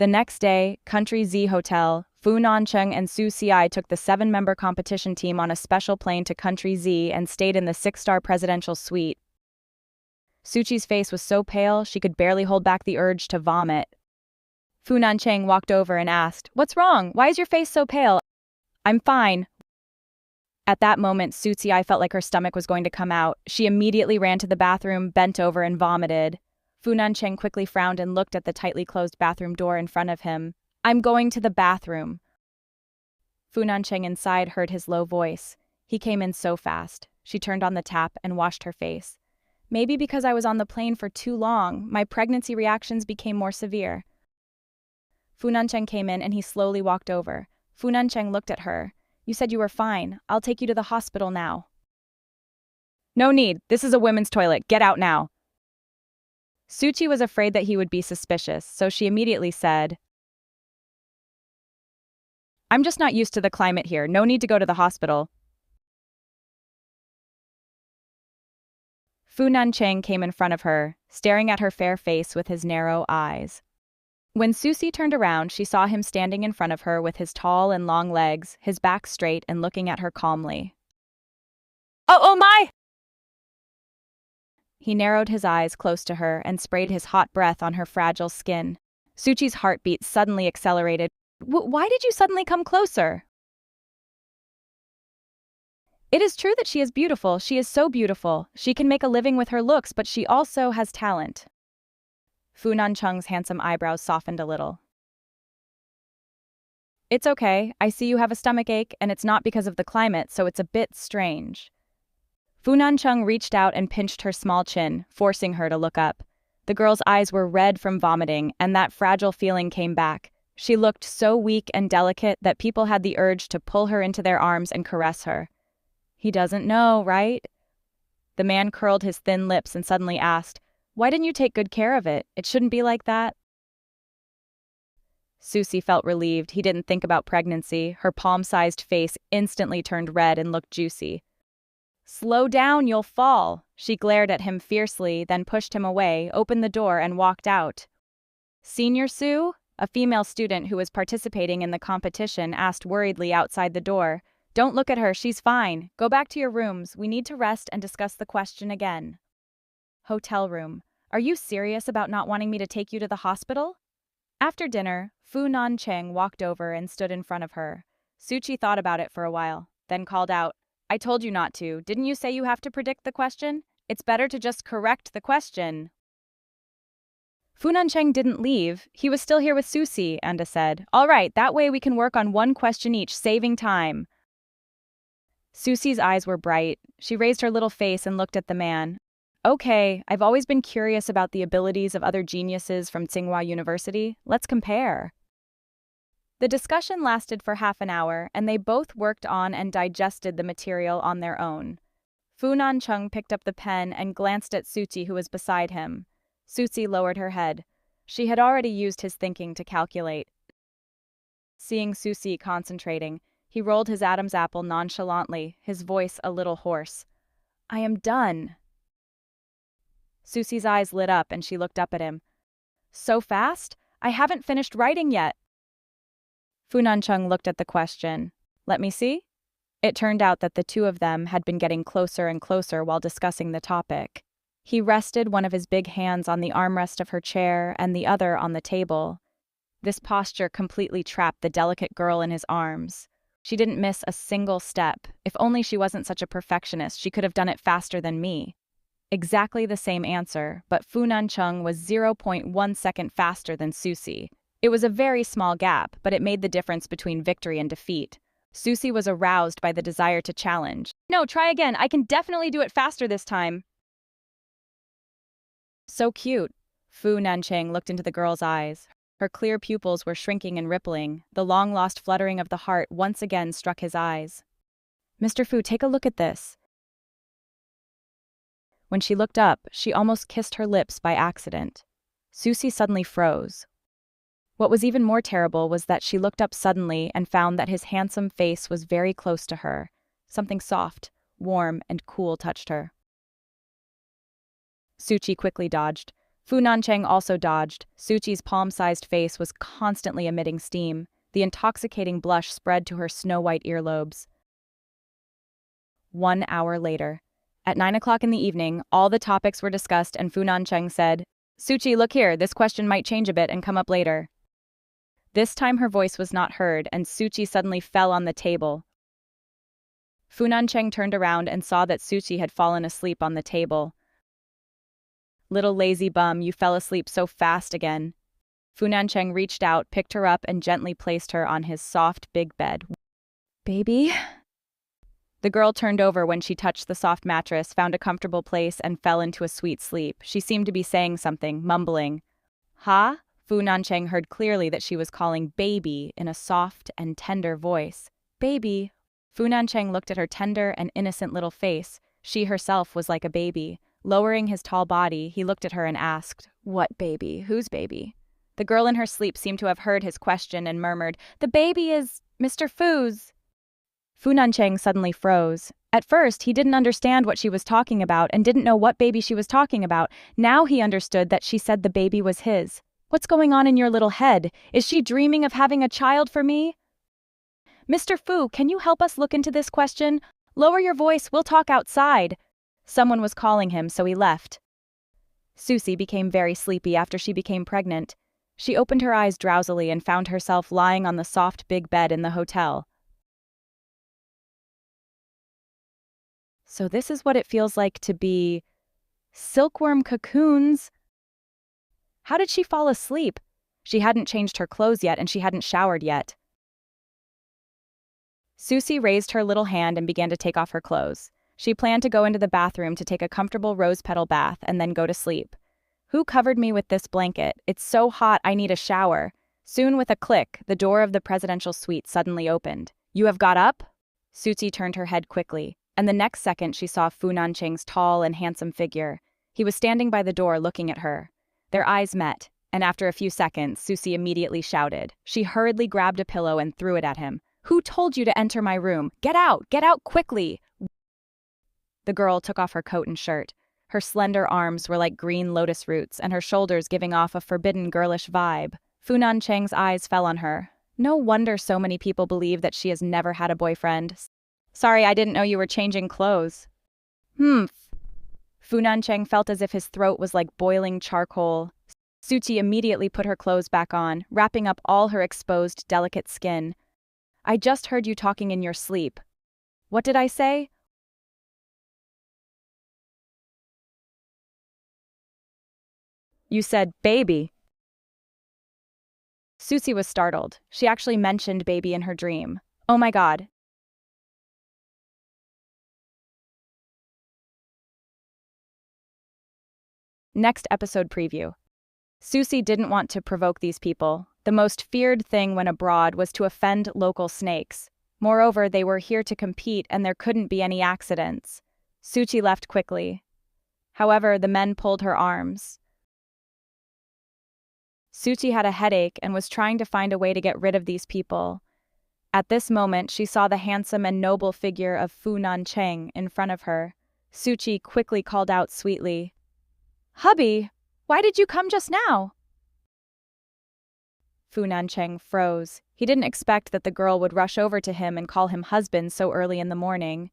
The next day, Country Z Hotel, Fu Nancheng and Su Ci took the 7-member competition team on a special plane to Country Z and stayed in the 6-star presidential suite. Suchi's face was so pale she could barely hold back the urge to vomit. Fu Nancheng walked over and asked, "What's wrong? Why is your face so pale?" "I'm fine." At that moment, Su Ci felt like her stomach was going to come out. She immediately ran to the bathroom, bent over, and vomited. Fu Nancheng quickly frowned and looked at the tightly closed bathroom door in front of him. "I'm going to the bathroom." Fu Nancheng inside heard his low voice. He came in so fast. She turned on the tap and washed her face. "Maybe because I was on the plane for too long, my pregnancy reactions became more severe." Fu Nancheng came in and he slowly walked over. Fu Nancheng looked at her. "You said you were fine. I'll take you to the hospital now." "No need. This is a women's toilet. Get out now." Zhuxi was afraid that he would be suspicious, so she immediately said, "I'm just not used to the climate here. No need to go to the hospital." Fu Nancheng came in front of her, staring at her fair face with his narrow eyes. When Zhuxi turned around, she saw him standing in front of her with his tall and long legs, his back straight and looking at her calmly. Oh my! He narrowed his eyes close to her and sprayed his hot breath on her fragile skin. Zhuxi's heartbeat suddenly accelerated. Why did you suddenly come closer?" "It is true that she is beautiful. She is so beautiful. She can make a living with her looks, but she also has talent." Fu Nancheng's handsome eyebrows softened a little. "It's okay. I see you have a stomachache, and it's not because of the climate, so it's a bit strange." Fu Nancheng reached out and pinched her small chin, forcing her to look up. The girl's eyes were red from vomiting, and that fragile feeling came back. She looked so weak and delicate that people had the urge to pull her into their arms and caress her. "He doesn't know, right?" The man curled his thin lips and suddenly asked, "Why didn't you take good care of it? It shouldn't be like that." Zhuxi felt relieved. He didn't think about pregnancy. Her palm-sized face instantly turned red and looked juicy. "Slow down, you'll fall." She glared at him fiercely, then pushed him away, opened the door, and walked out. "Senior Sue?" A female student who was participating in the competition asked worriedly outside the door. "Don't look at her, she's fine. Go back to your rooms. We need to rest and discuss the question again." Hotel room. "Are you serious about not wanting me to take you to the hospital?" After dinner, Fu Nancheng walked over and stood in front of her. Zhuxi thought about it for a while, then called out, "I told you not to. Didn't you say you have to predict the question? It's better to just correct the question." Fu Nancheng didn't leave. He was still here with Zhuxi, Anda said. "All right, that way we can work on one question each, saving time." Zhuxi's eyes were bright. She raised her little face and looked at the man. "Okay, I've always been curious about the abilities of other geniuses from Tsinghua University. Let's compare." The discussion lasted for half an hour, and they both worked on and digested the material on their own. Fu Nancheng picked up the pen and glanced at Zhuxi, who was beside him. Zhuxi lowered her head. She had already used his thinking to calculate. Seeing Zhuxi concentrating, he rolled his Adam's apple nonchalantly, his voice a little hoarse. "I am done." Zhuxi's eyes lit up and she looked up at him. "So fast? I haven't finished writing yet." Fu Nancheng looked at the question. "Let me see?" It turned out that the two of them had been getting closer and closer while discussing the topic. He rested one of his big hands on the armrest of her chair and the other on the table. This posture completely trapped the delicate girl in his arms. She didn't miss a single step. If only she wasn't such a perfectionist, she could have done it faster than me. Exactly the same answer, but Fu Nancheng was 0.1 second faster than Zhuxi. It was a very small gap, but it made the difference between victory and defeat. Zhuxi was aroused by the desire to challenge. "No, try again. I can definitely do it faster this time." "So cute." Fu Nancheng looked into the girl's eyes. Her clear pupils were shrinking and rippling. The long-lost fluttering of the heart once again struck his eyes. "Mr. Fu, take a look at this." When she looked up, she almost kissed her lips by accident. Zhuxi suddenly froze. What was even more terrible was that she looked up suddenly and found that his handsome face was very close to her. Something soft, warm, and cool touched her. Zhuxi quickly dodged. Fu Nancheng also dodged. Zhuxi's palm-sized face was constantly emitting steam. The intoxicating blush spread to her snow-white earlobes. 1 hour later. At 9 o'clock in the evening, all the topics were discussed and Fu Nancheng said, "Zhuxi, look here, this question might change a bit and come up later." This time her voice was not heard and Zhuxi suddenly fell on the table. Fu Nancheng turned around and saw that Zhuxi had fallen asleep on the table. "Little lazy bum, you fell asleep so fast again." Fu Nancheng reached out, picked her up, and gently placed her on his soft, big bed. "Baby?" The girl turned over when she touched the soft mattress, found a comfortable place, and fell into a sweet sleep. She seemed to be saying something, mumbling. "Ha?" Fu Nancheng heard clearly that she was calling baby in a soft and tender voice. "Baby." Fu Nancheng looked at her tender and innocent little face. She herself was like a baby. Lowering his tall body, he looked at her and asked, "What baby? Whose baby?" The girl in her sleep seemed to have heard his question and murmured, "The baby is Mr. Fu's." Fu Nancheng suddenly froze. At first, he didn't understand what she was talking about and didn't know what baby she was talking about. Now he understood that she said the baby was his. "What's going on in your little head? Is she dreaming of having a child for me?" "Mr. Fu, can you help us look into this question? Lower your voice, we'll talk outside." Someone was calling him, so he left. Zhuxi became very sleepy after she became pregnant. She opened her eyes drowsily and found herself lying on the soft big bed in the hotel. So this is what it feels like to be silkworm cocoons. How did she fall asleep? She hadn't changed her clothes yet and she hadn't showered yet. Zhuxi raised her little hand and began to take off her clothes. She planned to go into the bathroom to take a comfortable rose petal bath and then go to sleep. "Who covered me with this blanket? It's so hot, I need a shower." Soon, with a click, the door of the presidential suite suddenly opened. "You have got up?" Zhuxi turned her head quickly, and the next second she saw Fu Nancheng's tall and handsome figure. He was standing by the door looking at her. Their eyes met, and after a few seconds, Zhuxi immediately shouted. She hurriedly grabbed a pillow and threw it at him. "Who told you to enter my room? Get out quickly!" The girl took off her coat and shirt. Her slender arms were like green lotus roots, and her shoulders giving off a forbidden girlish vibe. Fu Nancheng's eyes fell on her. No wonder so many people believe that she has never had a boyfriend. "Sorry, I didn't know you were changing clothes." "Humph." Fu Nancheng felt as if his throat was like boiling charcoal. Zhuxi immediately put her clothes back on, wrapping up all her exposed, delicate skin. "I just heard you talking in your sleep." "What did I say?" "You said baby." Zhuxi was startled. She actually mentioned baby in her dream. Oh my god. Next episode preview. Zhuxi didn't want to provoke these people. The most feared thing when abroad was to offend local snakes. Moreover, they were here to compete and there couldn't be any accidents. Zhuxi left quickly. However, the men pulled her arms. Zhuxi had a headache and was trying to find a way to get rid of these people. At this moment, she saw the handsome and noble figure of Fu Nancheng in front of her. Zhuxi quickly called out sweetly, "Hubby, why did you come just now?" Fu Nancheng froze. He didn't expect that the girl would rush over to him and call him husband so early in the morning.